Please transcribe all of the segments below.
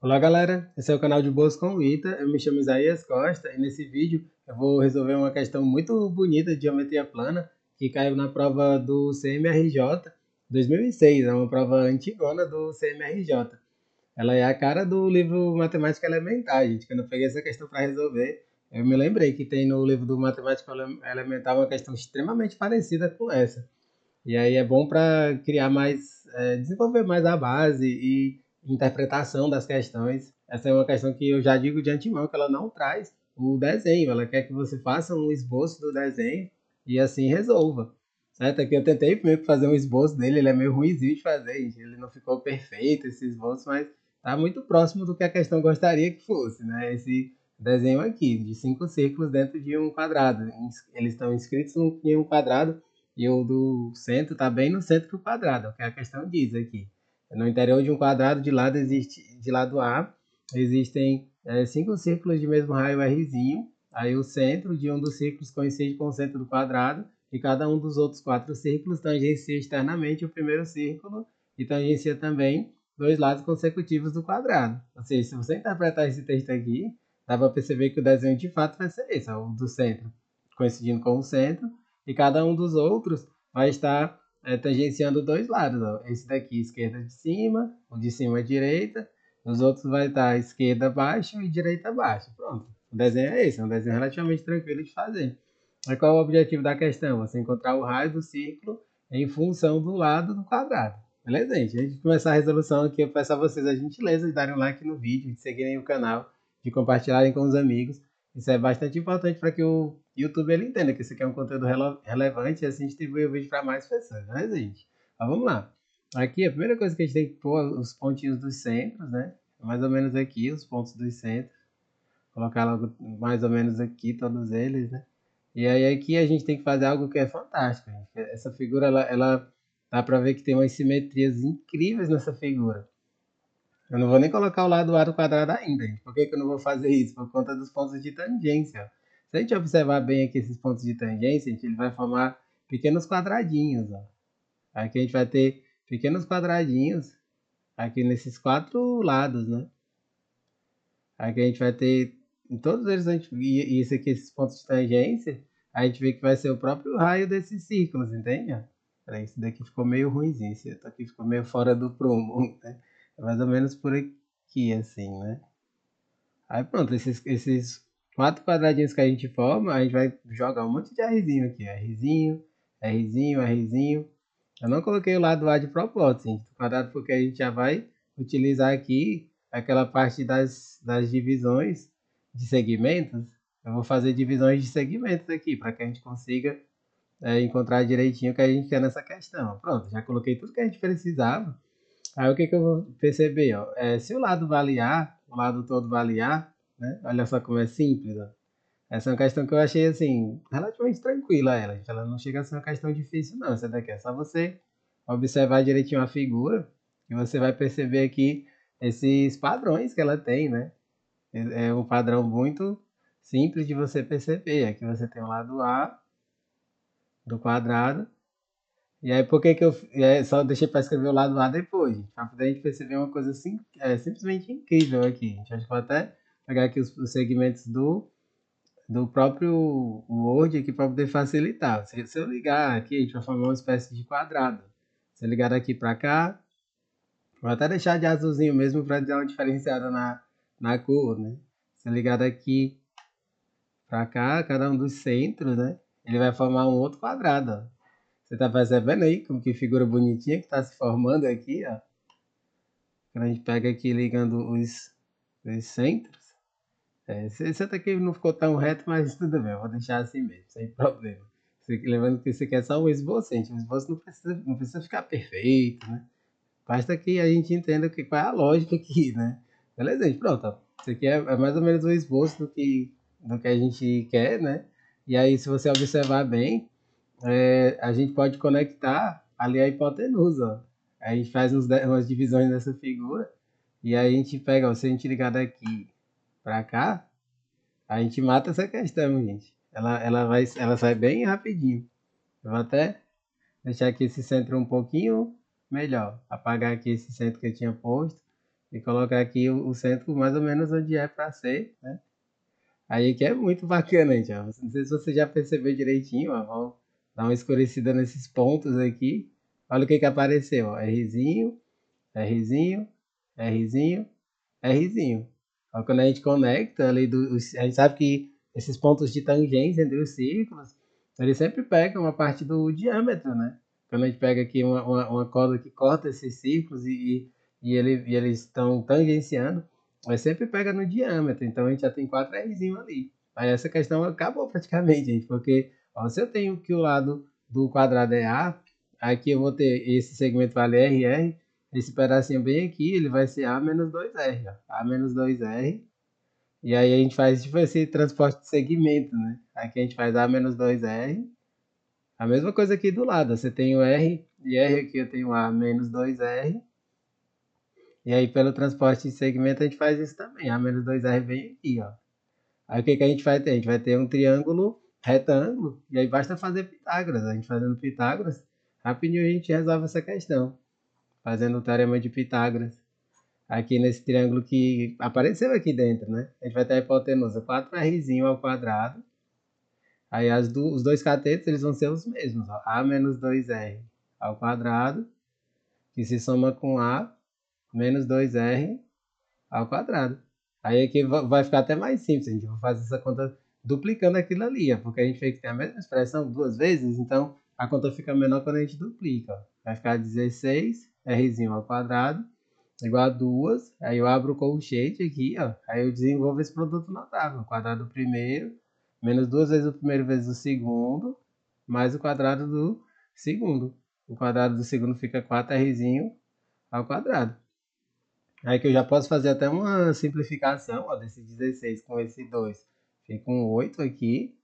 Olá galera, esse é o canal de Boas com o Ita, eu me chamo Isaías Costa e nesse vídeo eu vou resolver uma questão muito bonita de geometria plana que caiu na prova do CMRJ 2006, é uma prova antigona do CMRJ. Ela é a cara do livro Matemática Elementar, gente. Quando eu peguei essa questão para resolver, eu me lembrei que tem no livro do Matemática Elementar uma questão extremamente parecida com essa. E aí é bom para criar mais, desenvolver mais a base e interpretação das questões. Essa é uma questão que eu já digo de antemão que ela não traz o desenho, ela quer que você faça um esboço do desenho e assim resolva. Certo? Aqui eu tentei primeiro fazer um esboço dele, ele é meio ruimzinho de fazer, gente. Ele não ficou perfeito esse esboço, mas está muito próximo do que a questão gostaria que fosse, né? Esse desenho aqui, de 5 círculos dentro de um quadrado. Eles estão inscritos em um quadrado e o do centro está bem no centro do quadrado, é o que a questão diz aqui. No interior de um quadrado, de lado A, existem 5 círculos de mesmo raio Rzinho. Aí o centro de um dos círculos coincide com o centro do quadrado, e cada um dos outros 4 círculos tangencia externamente o primeiro círculo e tangencia também dois lados consecutivos do quadrado. Ou seja, se você interpretar esse texto aqui, dá para perceber que o desenho de fato vai ser esse, o do centro coincidindo com o centro, e cada um dos outros vai estar tangenciando dois lados. Ó. Esse daqui, esquerda de cima, o de cima à direita, os outros vai estar esquerda abaixo e direita abaixo. Pronto. O desenho é esse, é um desenho relativamente tranquilo de fazer. Mas qual é o objetivo da questão? Você encontrar o raio do círculo em função do lado do quadrado. Beleza, gente? Antes de começar a resolução aqui, eu peço a vocês a gentileza de darem um like no vídeo, de seguirem o canal, de compartilharem com os amigos. Isso é bastante importante para que o YouTube ele entenda que isso aqui é um conteúdo relevante e assim distribuir o vídeo para mais pessoas, né, gente? Mas vamos lá. Aqui a primeira coisa que a gente tem que pôr os pontinhos dos centros, né? Mais ou menos aqui, os pontos dos centros. Colocar logo mais ou menos aqui todos eles, né? E aí aqui a gente tem que fazer algo que é fantástico, gente. Essa figura, ela dá para ver que tem umas simetrias incríveis nessa figura. Eu não vou nem colocar o lado A do quadrado ainda, gente. Por que que eu não vou fazer isso? Por conta dos pontos de tangência. Se a gente observar bem aqui esses pontos de tangência, gente, ele vai formar pequenos quadradinhos. Ó. Aqui a gente vai ter pequenos quadradinhos aqui nesses 4 lados, né? Aqui a gente vai ter, em todos eles, e isso aqui, esses pontos de tangência, a gente vê que vai ser o próprio raio desses círculos, entende? Peraí, esse daqui ficou meio ruimzinho, esse aqui ficou meio fora do prumo, né? É mais ou menos por aqui, assim, né? Aí pronto, esses 4 quadradinhos que a gente forma, a gente vai jogar um monte de Rzinho aqui. Rzinho, Rzinho, Rzinho. Eu não coloquei o lado A de propósito, gente. Quadrado porque a gente já vai utilizar aqui aquela parte das divisões de segmentos. Eu vou fazer divisões de segmentos aqui, para que a gente consiga encontrar direitinho o que a gente quer nessa questão. Pronto, já coloquei tudo que a gente precisava. Aí o que, que eu vou perceber? Ó? Se o lado vale A, o lado todo vale A, né? Olha só como é simples. Ó. Essa é uma questão que eu achei assim, relativamente tranquila ela. Gente. Ela não chega a ser uma questão difícil, não. Essa daqui é só você observar direitinho a figura e você vai perceber aqui esses padrões que ela tem, né? É um padrão muito simples de você perceber. Aqui você tem o lado A do quadrado. E aí, por que que eu só deixei para escrever o lado A depois, gente? Para poder a gente perceber uma coisa assim, simplesmente incrível aqui. Gente. Acho que vou até pegar aqui os segmentos do próprio Word aqui para poder facilitar. Se eu ligar aqui, a gente vai formar uma espécie de quadrado. Se eu ligar daqui para cá, vou até deixar de azulzinho mesmo para dar uma diferenciada na cor, né? Se eu ligar daqui para cá, cada um dos centros, né? Ele vai formar um outro quadrado, ó. Você tá percebendo aí como que figura bonitinha que tá se formando aqui, ó? Quando a gente pega aqui ligando os centros. Esse até aqui não ficou tão reto, mas tudo bem, eu vou deixar assim mesmo, sem problema. Lembrando que isso aqui é só um esboço, gente. O esboço não precisa ficar perfeito, né? Basta que a gente entenda qual é a lógica aqui, né? Beleza, gente? Pronto, ó. Isso aqui é mais ou menos um esboço do que a gente quer, né? E aí, se você observar bem, a gente pode conectar ali a hipotenusa. Ó. A gente faz umas divisões nessa figura e aí a gente pega, ó, se a gente ligar daqui para cá, a gente mata essa questão, gente. Ela sai bem rapidinho. Eu vou até deixar aqui esse centro um pouquinho melhor. Apagar aqui esse centro que eu tinha posto e colocar aqui o centro mais ou menos onde é para ser, né? Aí aqui é muito bacana, gente, ó. Não sei se você já percebeu direitinho, ó. Vamos dar uma escurecida nesses pontos aqui. Olha o que que apareceu, ó. Rzinho, Rzinho, Rzinho, Rzinho. Ó, quando a gente conecta ali, a gente sabe que esses pontos de tangência entre os círculos, eles sempre pegam uma parte do diâmetro, né? Quando a gente pega aqui uma corda que corta esses círculos e eles estão tangenciando, mas sempre pega no diâmetro. Então a gente já tem 4 Rzinho ali. Aí essa questão acabou praticamente, gente, porque ó, se eu tenho que o lado do quadrado é A, aqui eu vou ter esse segmento vale RR, esse pedacinho bem aqui, ele vai ser A menos 2R, ó. A menos 2R. E aí a gente faz tipo esse transporte de segmento, né? Aqui a gente faz A menos 2R. A mesma coisa aqui do lado. Você tem o R e R aqui eu tenho A menos 2R. E aí pelo transporte de segmento a gente faz isso também. A menos 2R bem aqui, ó. Aí o que, que a gente vai ter? A gente vai ter um triângulo retângulo. E aí basta fazer Pitágoras. A gente fazendo Pitágoras, rapidinho a gente resolve essa questão. Fazendo o teorema de Pitágoras. Aqui nesse triângulo que apareceu aqui dentro, né? A gente vai ter a hipotenusa 4rzinho ao quadrado. Aí os dois catetos eles vão ser os mesmos, ó. A menos 2r ao quadrado, que se soma com A menos 2r ao quadrado. Aí aqui vai ficar até mais simples, a gente vai fazer essa conta duplicando aquilo ali, ó, porque a gente vê que tem a mesma expressão duas vezes, então a conta fica menor quando a gente duplica. Ó. Vai ficar 16rzinho ao quadrado igual a 2, aí eu abro o colchete aqui, ó, aí eu desenvolvo esse produto notável, o quadrado do primeiro, menos 2 vezes o primeiro vezes o segundo, mais o quadrado do segundo. O quadrado do segundo fica 4rzinho ao quadrado. Aí que eu já posso fazer até uma simplificação, ó, desse 16 com esse 2. Fica um 8 aqui,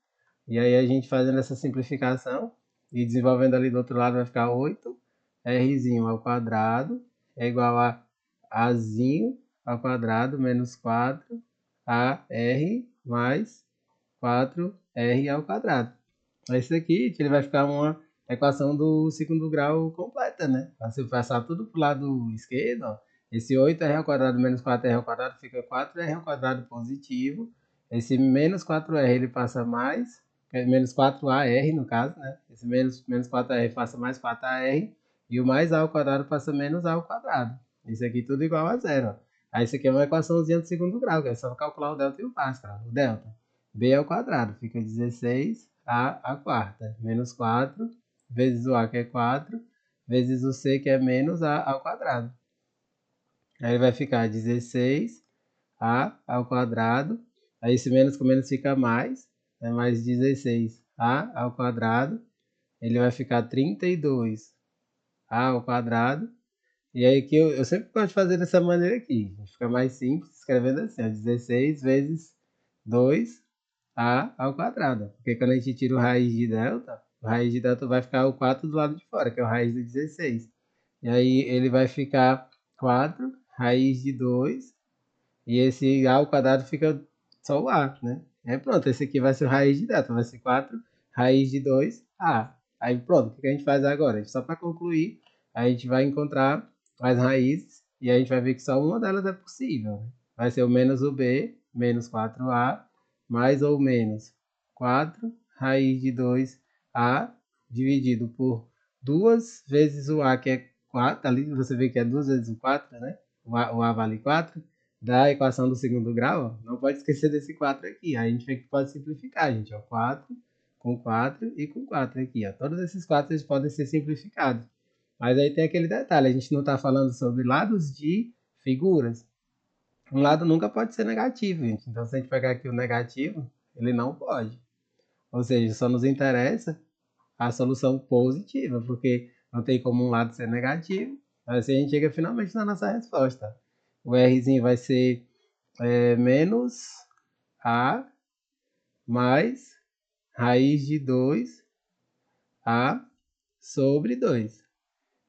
e aí a gente fazendo essa simplificação e desenvolvendo ali do outro lado vai ficar 8rzinho ao quadrado é igual a Azinho ao quadrado menos 4AR mais 4R ao quadrado. Esse aqui ele vai ficar uma equação do segundo grau completa, né? Se eu passar tudo para o lado esquerdo, ó, esse 8R ao quadrado menos 4R ao quadrado fica 4R ao quadrado positivo. Esse menos 4R ele passa mais, menos 4AR no caso, né? Esse menos 4R passa mais 4AR. E o mais A ao quadrado passa menos A ao quadrado. Isso aqui tudo igual a zero. Ó. Aí isso aqui é uma equaçãozinha do segundo grau, que é só calcular o delta e o Bhaskara. O delta. B ao quadrado fica 16A à quarta. Menos 4 vezes o A que é 4, vezes o C que é menos A ao quadrado. Aí vai ficar 16A ao quadrado. Aí esse menos com menos fica mais. É mais 16A ao quadrado. Ele vai ficar 32A ao quadrado. E aí que eu sempre gosto de fazer dessa maneira aqui. Fica mais simples escrevendo assim, ó, 16 vezes 2A ao quadrado. Porque quando a gente tira o raiz de delta vai ficar o 4 do lado de fora, que é o raiz do 16. E aí ele vai ficar 4 raiz de 2. E esse A ao quadrado fica só o A, né? Aí pronto, esse aqui vai ser o raiz de delta, vai ser 4 raiz de 2A. Aí pronto, o que a gente faz agora? Só para concluir, a gente vai encontrar as raízes e a gente vai ver que só uma delas é possível. Né? Vai ser o menos o B, menos 4A, mais ou menos 4 raiz de 2A dividido por 2 vezes o A, que é 4. Ali você vê que é 2 vezes o 4, né? O A vale 4 da equação do segundo grau, não pode esquecer desse 4 aqui. Aí a gente vê que pode simplificar, gente. Ó, 4 com 4 e com 4 aqui. Ó. Todos esses 4 eles podem ser simplificados. Mas aí tem aquele detalhe, a gente não está falando sobre lados de figuras. Um lado nunca pode ser negativo, gente. Então se a gente pegar aqui o negativo, ele não pode. Ou seja, só nos interessa a solução positiva, porque não tem como um lado ser negativo. Assim a gente chega finalmente na nossa resposta. O Rzinho vai ser menos A mais raiz de 2A sobre 2.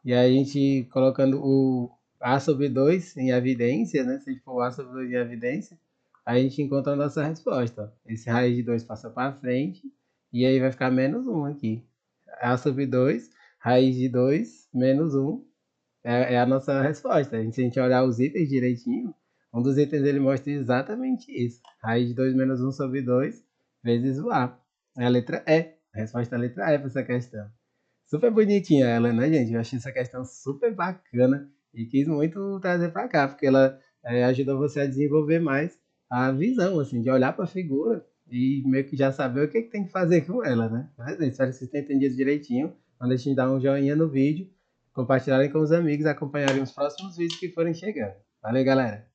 E aí a gente colocando o A sobre 2 em evidência, né? Se a gente for A sobre 2 em evidência, aí a gente encontra a nossa resposta. Esse raiz de 2 passa para frente e aí vai ficar menos 1 aqui. A sobre 2, raiz de 2 menos 1 é a nossa resposta. Se a gente olhar os itens direitinho, um dos itens ele mostra exatamente isso. Raiz de 2 menos um sobre 2 vezes o A. É a letra E. A resposta é a letra E para essa questão. Super bonitinha ela, né, gente? Eu achei essa questão super bacana e quis muito trazer para cá, porque ela ajuda você a desenvolver mais a visão, assim, de olhar para a figura e meio que já saber o que, que tem que fazer com ela, né? Mas espero que vocês tenham entendido direitinho. Não deixem de dar um joinha no vídeo, compartilharem com os amigos, acompanharem os próximos vídeos que forem chegando. Valeu, galera!